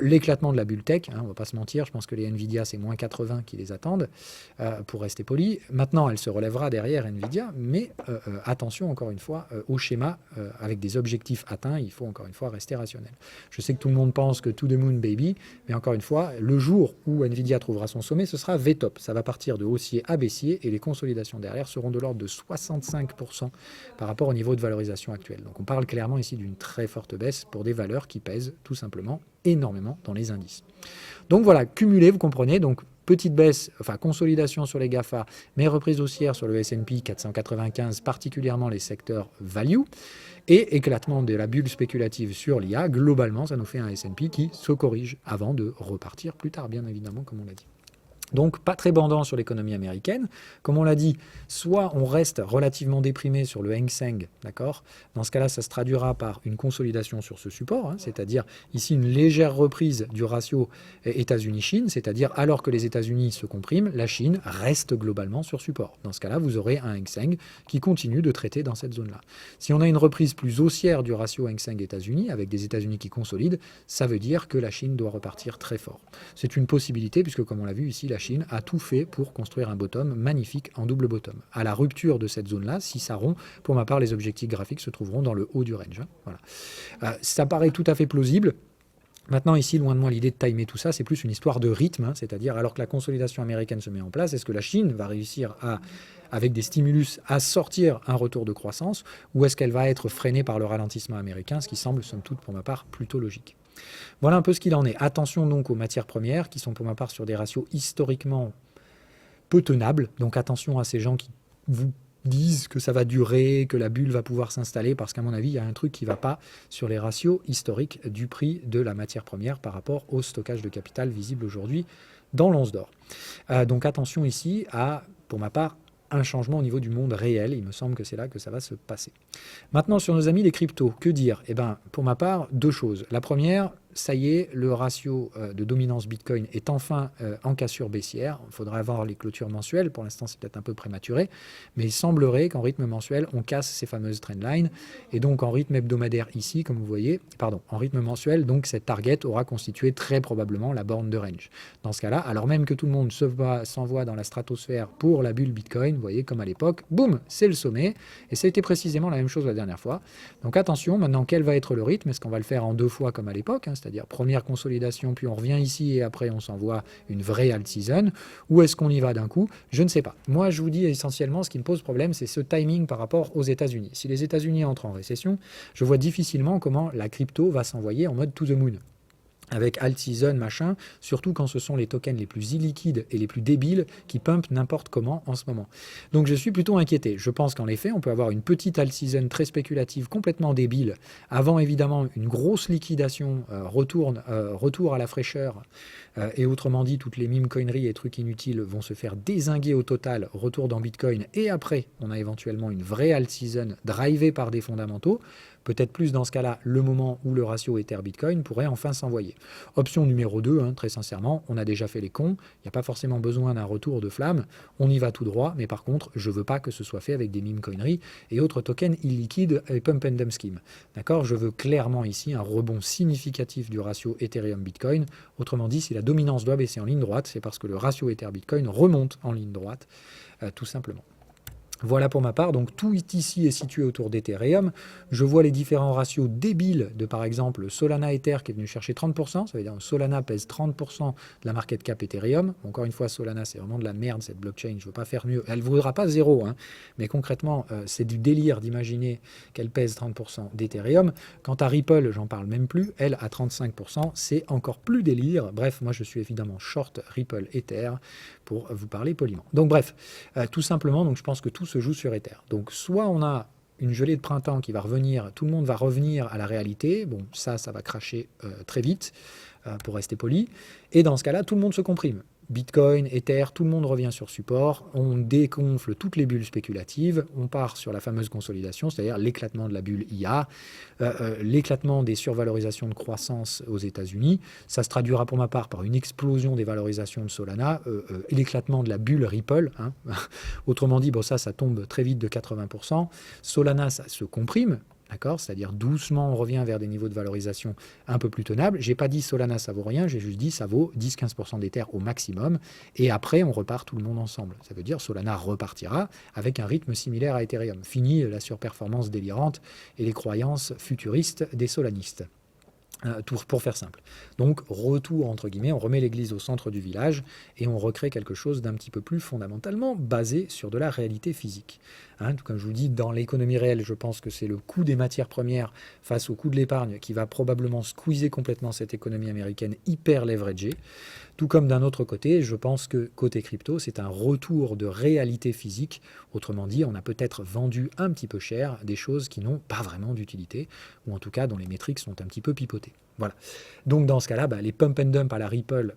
L'éclatement de la bulle tech, on ne va pas se mentir, je pense que les Nvidia, c'est moins 80 qui les attendent, pour rester poli. Maintenant, elle se relèvera derrière Nvidia, mais attention encore une fois au schéma, avec des objectifs atteints, il faut encore une fois rester rationnel. Je sais que tout le monde pense que to the moon baby, mais encore une fois, le jour où Nvidia trouvera son sommet, ce sera V-top. Ça va partir de haussier à baissier et les consolidations derrière seront de l'ordre de 65% par rapport au niveau de valorisation actuel. Donc on parle clairement ici d'une très forte baisse pour des valeurs qui pèsent tout simplement énormément dans les indices. Donc voilà, cumulé, vous comprenez, donc petite baisse, enfin consolidation sur les GAFA, mais reprise haussière sur le S&P 495, particulièrement les secteurs value, et éclatement de la bulle spéculative sur l'IA. Globalement, ça nous fait un S&P qui se corrige avant de repartir plus tard, bien évidemment, comme on l'a dit. Donc pas très bandant sur l'économie américaine. Comme on l'a dit, soit on reste relativement déprimé sur le Hang Seng, d'accord ? Dans ce cas-là, ça se traduira par une consolidation sur ce support, c'est-à-dire ici une légère reprise du ratio États-Unis-Chine, c'est-à-dire alors que les États-Unis se compriment, la Chine reste globalement sur support. Dans ce cas-là, vous aurez un Hang Seng qui continue de traiter dans cette zone-là. Si on a une reprise plus haussière du ratio Hang Seng États-Unis, avec des États-Unis qui consolident, ça veut dire que la Chine doit repartir très fort. C'est une possibilité, puisque comme on l'a vu ici, la Chine a tout fait pour construire un bottom magnifique en double bottom. À la rupture de cette zone-là, si ça rompt, pour ma part, les objectifs graphiques se trouveront dans le haut du range. Voilà. Ça paraît tout à fait plausible. Maintenant, ici, loin de moi l'idée de timer tout ça, c'est plus une histoire de rythme, c'est-à-dire alors que la consolidation américaine se met en place, est-ce que la Chine va réussir avec des stimulus à sortir un retour de croissance, ou est-ce qu'elle va être freinée par le ralentissement américain, ce qui semble, somme toute, pour ma part, plutôt logique. Voilà un peu ce qu'il en est. Attention donc aux matières premières, qui sont pour ma part sur des ratios historiquement peu tenables, donc attention à ces gens qui vous disent que ça va durer, que la bulle va pouvoir s'installer, parce qu'à mon avis, il y a un truc qui ne va pas sur les ratios historiques du prix de la matière première par rapport au stockage de capital visible aujourd'hui dans l'once d'or. Donc attention ici à, pour ma part, un changement au niveau du monde réel. Il me semble que c'est là que ça va se passer. Maintenant, sur nos amis les cryptos, que dire ? Eh bien, pour ma part, deux choses. La première, ça y est, le ratio de dominance Bitcoin est enfin en cassure baissière. Il faudra avoir les clôtures mensuelles. Pour l'instant, c'est peut-être un peu prématuré. Mais il semblerait qu'en rythme mensuel, on casse ces fameuses trendlines. Et donc, en rythme hebdomadaire ici, comme vous voyez, en rythme mensuel, donc cette target aura constitué très probablement la borne de range. Dans ce cas-là, alors même que tout le monde s'envoie dans la stratosphère pour la bulle Bitcoin, vous voyez, comme à l'époque, boum, c'est le sommet. Et ça a été précisément la même chose la dernière fois. Donc attention, maintenant, quel va être le rythme ? Est-ce qu'on va le faire en deux fois comme à l'époque, c'est-à-dire première consolidation, puis on revient ici et après on s'envoie une vraie alt season, ou est-ce qu'on y va d'un coup? Je ne sais pas. Moi, je vous dis essentiellement, ce qui me pose problème, c'est ce timing par rapport aux États-Unis. Si les États-Unis entrent en récession, je vois difficilement comment la crypto va s'envoyer en mode to the moon, avec alt season, machin, surtout quand ce sont les tokens les plus illiquides et les plus débiles qui pumpent n'importe comment en ce moment. Donc je suis plutôt inquiété. Je pense qu'en effet, on peut avoir une petite alt season très spéculative, complètement débile, avant évidemment une grosse liquidation, retour à la fraîcheur, et autrement dit, toutes les meme coineries et trucs inutiles vont se faire dézinguer au total, retour dans Bitcoin, et après, on a éventuellement une vraie alt season drivée par des fondamentaux. Peut-être plus dans ce cas-là, le moment où le ratio Ether-Bitcoin pourrait enfin s'envoyer. Option numéro 2, très sincèrement, on a déjà fait les cons, il n'y a pas forcément besoin d'un retour de flamme, on y va tout droit, mais par contre, je ne veux pas que ce soit fait avec des meme coineries et autres tokens illiquides et pump and dump scheme. D'accord ? Je veux clairement ici un rebond significatif du ratio Ethereum-Bitcoin. Autrement dit, si la dominance doit baisser en ligne droite, c'est parce que le ratio Ether-Bitcoin remonte en ligne droite, tout simplement. Voilà pour ma part, donc tout ici est situé autour d'Ethereum. Je vois les différents ratios débiles de par exemple Solana Ether qui est venu chercher 30%, ça veut dire que Solana pèse 30% de la market cap Ethereum. Encore une fois, Solana c'est vraiment de la merde cette blockchain, je ne veux pas faire mieux. Elle ne vaudra pas zéro, hein, mais concrètement c'est du délire d'imaginer qu'elle pèse 30% d'Ethereum. Quant à Ripple, j'en parle même plus, elle à 35%, c'est encore plus délire. Bref, moi je suis évidemment short Ripple Ether pour vous parler poliment. Donc bref, tout simplement, donc je pense que tout se joue sur Ether. Donc soit on a une gelée de printemps qui va revenir, tout le monde va revenir à la réalité, bon ça va cracher très vite, pour rester poli, et dans ce cas-là, tout le monde se comprime. Bitcoin, Ether, tout le monde revient sur support, on dégonfle toutes les bulles spéculatives, on part sur la fameuse consolidation, c'est-à-dire l'éclatement de la bulle IA, l'éclatement des survalorisations de croissance aux États-Unis. Ça se traduira pour ma part par une explosion des valorisations de Solana et l'éclatement de la bulle Ripple. Hein. Autrement dit, bon, ça tombe très vite de 80%. Solana, ça se comprime. D'accord, c'est-à-dire doucement, on revient vers des niveaux de valorisation un peu plus tenables. J'ai pas dit Solana, ça vaut rien, j'ai juste dit ça vaut 10-15% d'Ether au maximum. Et après, on repart tout le monde ensemble. Ça veut dire Solana repartira avec un rythme similaire à Ethereum. Fini la surperformance délirante et les croyances futuristes des solanistes. Pour faire simple. Donc, retour, entre guillemets, on remet l'église au centre du village et on recrée quelque chose d'un petit peu plus fondamentalement basé sur de la réalité physique. Hein, comme je vous dis, dans l'économie réelle, je pense que c'est le coût des matières premières face au coût de l'épargne qui va probablement squeezer complètement cette économie américaine hyper leveragée. Tout comme d'un autre côté, je pense que côté crypto, c'est un retour de réalité physique. Autrement dit, on a peut-être vendu un petit peu cher des choses qui n'ont pas vraiment d'utilité, ou en tout cas dont les métriques sont un petit peu pipotées. Voilà. Donc dans ce cas-là, les pump and dump à la Ripple,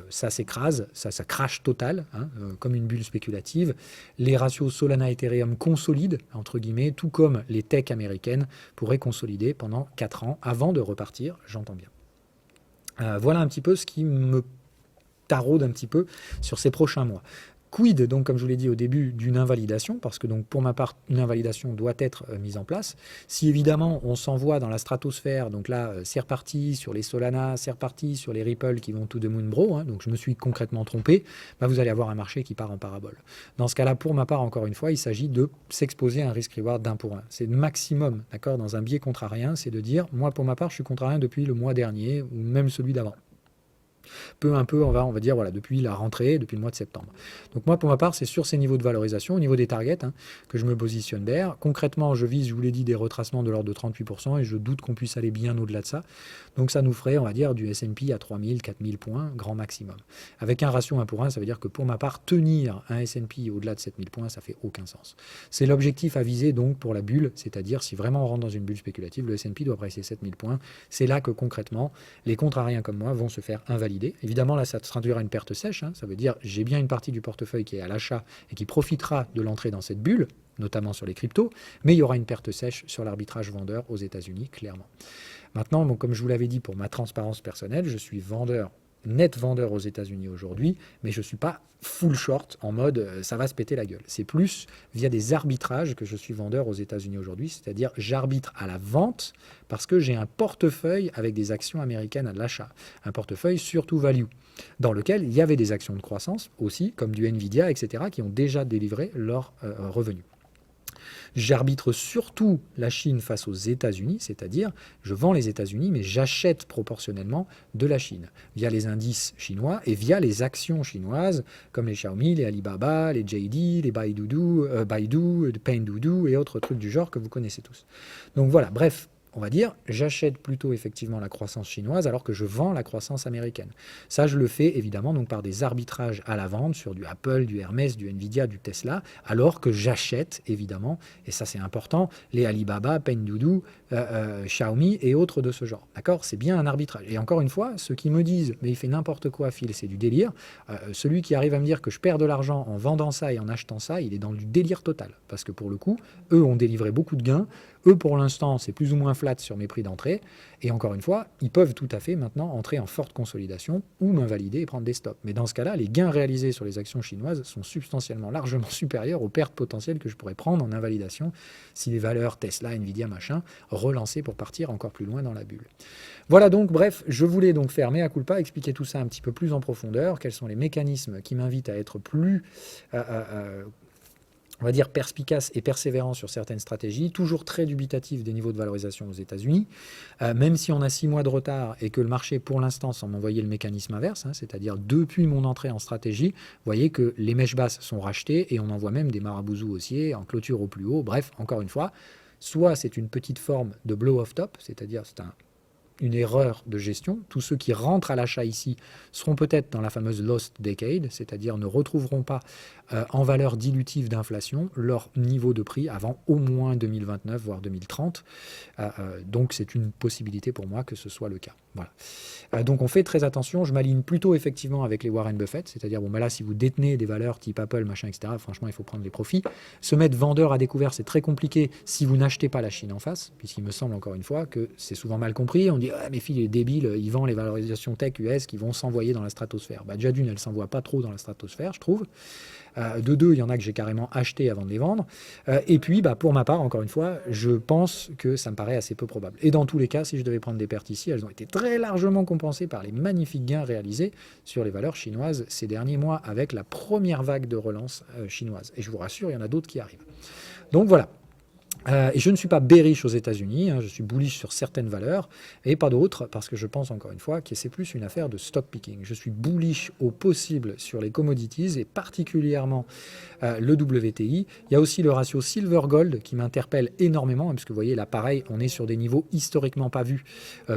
ça s'écrase, ça crache total, hein, comme une bulle spéculative. Les ratios Solana-Ethereum consolident, entre guillemets, tout comme les techs américaines pourraient consolider pendant 4 ans avant de repartir, j'entends bien. Voilà un petit peu ce qui me taraude un petit peu sur ces prochains mois. Quid, donc, comme je vous l'ai dit au début, d'une invalidation, parce que donc, pour ma part, une invalidation doit être mise en place. Si évidemment on s'envoie dans la stratosphère, donc là, c'est reparti sur les Solana, c'est reparti sur les Ripple qui vont tout de moon bro, hein, donc je me suis concrètement trompé, vous allez avoir un marché qui part en parabole. Dans ce cas-là, pour ma part, encore une fois, il s'agit de s'exposer à un risk-reward d'1 pour 1. C'est le maximum, d'accord, dans un biais contrarien, c'est de dire, moi, pour ma part, je suis contrarien depuis le mois dernier, ou même celui d'avant. On va dire, voilà, depuis la rentrée, depuis le mois de septembre. Donc moi, pour ma part, c'est sur ces niveaux de valorisation, au niveau des targets, hein, que je me positionne there. Concrètement, je vise, je vous l'ai dit, des retracements de l'ordre de 38%, et je doute qu'on puisse aller bien au-delà de ça. Donc ça nous ferait, on va dire, du S&P à 3000, 4000 points, grand maximum. Avec un ratio 1 pour 1, ça veut dire que pour ma part, tenir un S&P au-delà de 7000 points, ça fait aucun sens. C'est l'objectif à viser donc pour la bulle, c'est-à-dire si vraiment on rentre dans une bulle spéculative, le S&P doit presser 7000 points. C'est là que concrètement, les contrariens comme moi vont se faire invalider. Évidemment, là, ça se traduira une perte sèche. Hein. Ça veut dire j'ai bien une partie du portefeuille qui est à l'achat et qui profitera de l'entrée dans cette bulle, notamment sur les cryptos, mais il y aura une perte sèche sur l'arbitrage vendeur aux États-Unis, clairement. Maintenant, donc, comme je vous l'avais dit, pour ma transparence personnelle, je suis net vendeur aux États-Unis aujourd'hui, mais je ne suis pas full short en mode ça va se péter la gueule. C'est plus via des arbitrages que je suis vendeur aux États-Unis aujourd'hui, c'est-à-dire j'arbitre à la vente parce que j'ai un portefeuille avec des actions américaines à l'achat, un portefeuille surtout value, dans lequel il y avait des actions de croissance aussi, comme du Nvidia, etc., qui ont déjà délivré leurs revenus. J'arbitre surtout la Chine face aux États-Unis, c'est-à-dire je vends les États-Unis, mais j'achète proportionnellement de la Chine, via les indices chinois et via les actions chinoises, comme les Xiaomi, les Alibaba, les JD, les Baidu, les Pinduoduo et autres trucs du genre que vous connaissez tous. Donc voilà, bref, on va dire, j'achète plutôt effectivement la croissance chinoise alors que je vends la croissance américaine. Ça, je le fais évidemment donc par des arbitrages à la vente sur du Apple, du Hermès, du Nvidia, du Tesla, alors que j'achète évidemment, et ça c'est important, les Alibaba, Pinduoduo, Xiaomi et autres de ce genre. D'accord? C'est bien un arbitrage. Et encore une fois, ceux qui me disent mais il fait n'importe quoi, Phil, c'est du délire, celui qui arrive à me dire que je perds de l'argent en vendant ça et en achetant ça, il est dans du délire total. Parce que pour le coup, eux ont délivré beaucoup de gains. Eux, pour l'instant, c'est plus ou moins flat sur mes prix d'entrée. Et encore une fois, ils peuvent tout à fait maintenant entrer en forte consolidation ou m'invalider et prendre des stops. Mais dans ce cas-là, les gains réalisés sur les actions chinoises sont substantiellement largement supérieurs aux pertes potentielles que je pourrais prendre en invalidation si les valeurs Tesla, Nvidia, machin, relancées pour partir encore plus loin dans la bulle. Voilà donc, bref, je voulais donc faire mea culpa, expliquer tout ça un petit peu plus en profondeur, quels sont les mécanismes qui m'invitent à être plus on va dire, perspicace et persévérant sur certaines stratégies, toujours très dubitatif des niveaux de valorisation aux États-Unis, même si on a 6 mois de retard et que le marché, pour l'instant, semble envoyer le mécanisme inverse, hein, c'est-à-dire depuis mon entrée en stratégie, vous voyez que les mèches basses sont rachetées et on en voit même des marabouzous haussiers en clôture au plus haut. Bref, encore une fois, soit c'est une petite forme de blow-off top, c'est-à-dire c'est une erreur de gestion. Tous ceux qui rentrent à l'achat ici seront peut-être dans la fameuse lost decade, c'est-à-dire ne retrouveront pas en valeur dilutive d'inflation leur niveau de prix avant au moins 2029, voire 2030. Donc c'est une possibilité pour moi que ce soit le cas. Voilà. Donc on fait très attention. Je m'aligne plutôt effectivement avec les Warren Buffett, c'est-à-dire bon, bah là, si vous détenez des valeurs type Apple, machin, etc., franchement, il faut prendre les profits. Se mettre vendeur à découvert, c'est très compliqué si vous n'achetez pas la Chine en face, puisqu'il me semble encore une fois que c'est souvent mal compris. On dit ah, mes filles, il est débile, il vend les valorisations tech US qui vont s'envoyer dans la stratosphère. Bah, déjà d'une, elles ne s'envoient pas trop dans la stratosphère, je trouve. De deux, il y en a que j'ai carrément acheté avant de les vendre. Et puis, bah, pour ma part, encore une fois, je pense que ça me paraît assez peu probable. Et dans tous les cas, si je devais prendre des pertes ici, elles ont été très largement compensées par les magnifiques gains réalisés sur les valeurs chinoises ces derniers mois avec la première vague de relance chinoise. Et je vous rassure, il y en a d'autres qui arrivent. Donc voilà. Et je ne suis pas bearish aux États-Unis, hein, je suis bullish sur certaines valeurs et pas d'autres, parce que je pense encore une fois que c'est plus une affaire de stock picking. Je suis bullish au possible sur les commodities et particulièrement le WTI. Il y a aussi le ratio silver-gold qui m'interpelle énormément, hein, parce que vous voyez là pareil, on est sur des niveaux historiquement pas vus,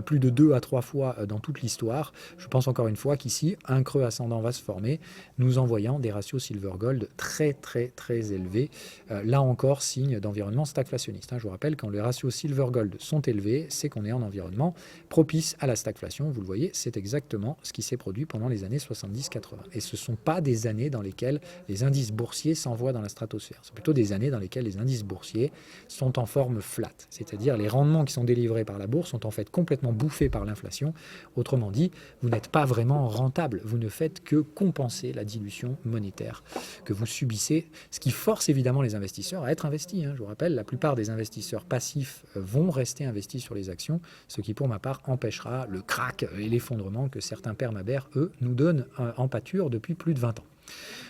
plus de 2 à 3 fois dans toute l'histoire. Je pense encore une fois qu'ici, un creux ascendant va se former, nous envoyant des ratios silver-gold très très très élevés. Là encore, signe d'environnement stagflationniste. Je vous rappelle, quand les ratios silver-gold sont élevés, c'est qu'on est en environnement propice à la stagflation. Vous le voyez, c'est exactement ce qui s'est produit pendant les années 70-80. Et ce ne sont pas des années dans lesquelles les indices boursiers s'envoient dans la stratosphère. C'est plutôt des années dans lesquelles les indices boursiers sont en forme flat. C'est-à-dire les rendements qui sont délivrés par la bourse sont en fait complètement bouffés par l'inflation. Autrement dit, vous n'êtes pas vraiment rentable. Vous ne faites que compenser la dilution monétaire que vous subissez, ce qui force évidemment les investisseurs à être investis. Je vous rappelle, la plupart des investisseurs passifs vont rester investis sur les actions, ce qui pour ma part empêchera le crack et l'effondrement que certains permabères, eux, nous donnent en pâture depuis plus de 20 ans.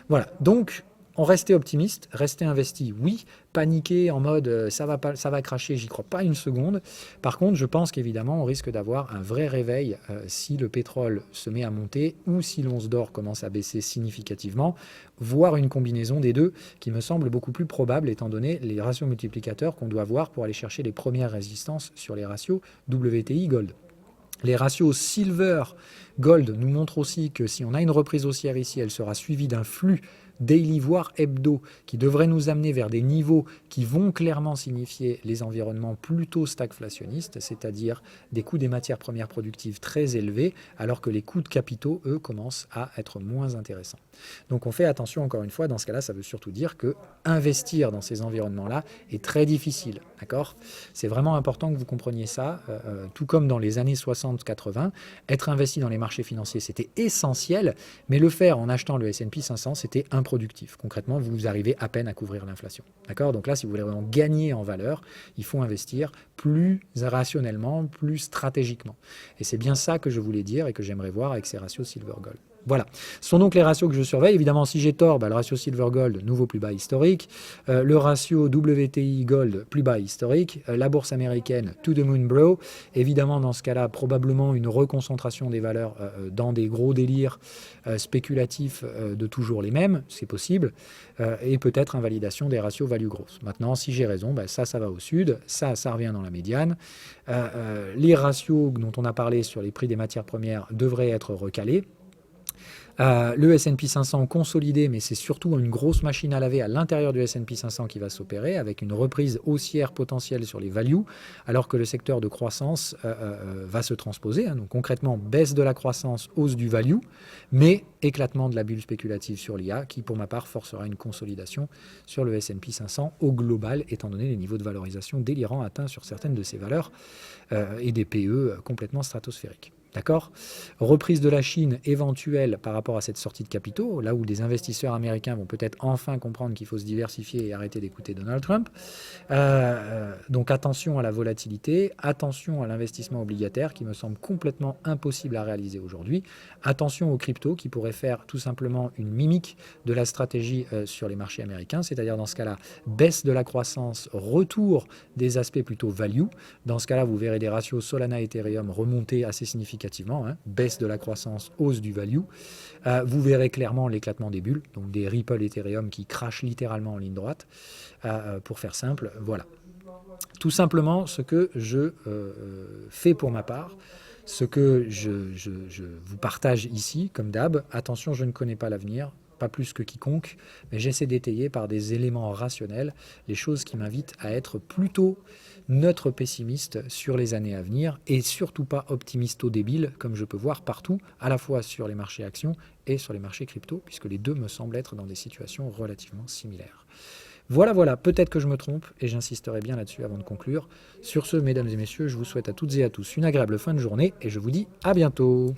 Voilà, donc on restait optimiste, rester investi, oui. Paniquer en mode ça va cracher, j'y crois pas une seconde. Par contre, je pense qu'évidemment, on risque d'avoir un vrai réveil si le pétrole se met à monter ou si l'once d'or commence à baisser significativement, voire une combinaison des deux qui me semble beaucoup plus probable étant donné les ratios multiplicateurs qu'on doit voir pour aller chercher les premières résistances sur les ratios WTI Gold. Les ratios silver-gold nous montrent aussi que si on a une reprise haussière ici, elle sera suivie d'un flux daily voire hebdo qui devrait nous amener vers des niveaux qui vont clairement signifier les environnements plutôt stagflationnistes, c'est-à-dire des coûts des matières premières productives très élevés, alors que les coûts de capitaux, eux, commencent à être moins intéressants. Donc on fait attention, encore une fois, dans ce cas-là, ça veut surtout dire que investir dans ces environnements-là est très difficile, d'accord ? C'est vraiment important que vous compreniez ça, tout comme dans les années 60-80, être investi dans les marchés financiers, c'était essentiel, mais le faire en achetant le S&P 500, c'était improductif. Concrètement, vous arrivez à peine à couvrir l'inflation. D'accord ? Donc là, si vous voulez vraiment gagner en valeur, il faut investir plus rationnellement, plus stratégiquement. Et c'est bien ça que je voulais dire et que j'aimerais voir avec ces ratios silver-gold. Voilà. Ce sont donc les ratios que je surveille. Évidemment, si j'ai tort, le ratio silver-gold, nouveau plus bas historique. Le ratio WTI gold, plus bas historique. La bourse américaine, to the moon bro. Évidemment, dans ce cas-là, probablement une reconcentration des valeurs dans des gros délires spéculatifs de toujours les mêmes, c'est possible. Et peut-être invalidation des ratios value growth. Maintenant, si j'ai raison, ça va au sud. Ça revient dans la médiane. Les ratios dont on a parlé sur les prix des matières premières devraient être recalés. Le S&P 500 consolidé, mais c'est surtout une grosse machine à laver à l'intérieur du S&P 500 qui va s'opérer, avec une reprise haussière potentielle sur les values, alors que le secteur de croissance va se transposer. Donc concrètement, baisse de la croissance, hausse du value, mais éclatement de la bulle spéculative sur l'IA, qui pour ma part forcera une consolidation sur le S&P 500 au global, étant donné les niveaux de valorisation délirants atteints sur certaines de ces valeurs et des PE complètement stratosphériques. D'accord? Reprise de la Chine éventuelle par rapport à cette sortie de capitaux, là où des investisseurs américains vont peut-être enfin comprendre qu'il faut se diversifier et arrêter d'écouter Donald Trump. Donc attention à la volatilité, attention à l'investissement obligataire qui me semble complètement impossible à réaliser aujourd'hui. Attention aux cryptos qui pourraient faire tout simplement une mimique de la stratégie sur les marchés américains, c'est-à-dire dans ce cas-là, baisse de la croissance, retour des aspects plutôt value. Dans ce cas-là, vous verrez des ratios Solana-Ethereum remonter assez significativement, baisse de la croissance, hausse du value. Vous verrez clairement l'éclatement des bulles, donc des Ripple Ethereum qui crachent littéralement en ligne droite. Pour faire simple, voilà. Tout simplement ce que je fais pour ma part, ce que je vous partage ici, comme d'hab. Attention, je ne connais pas l'avenir, pas plus que quiconque, mais j'essaie d'étayer par des éléments rationnels les choses qui m'invitent à être plutôt neutre pessimiste sur les années à venir et surtout pas optimisto-débile comme je peux voir partout, à la fois sur les marchés actions et sur les marchés crypto, puisque les deux me semblent être dans des situations relativement similaires. Voilà, peut-être que je me trompe, et j'insisterai bien là-dessus avant de conclure. Sur ce, mesdames et messieurs, je vous souhaite à toutes et à tous une agréable fin de journée, et je vous dis à bientôt.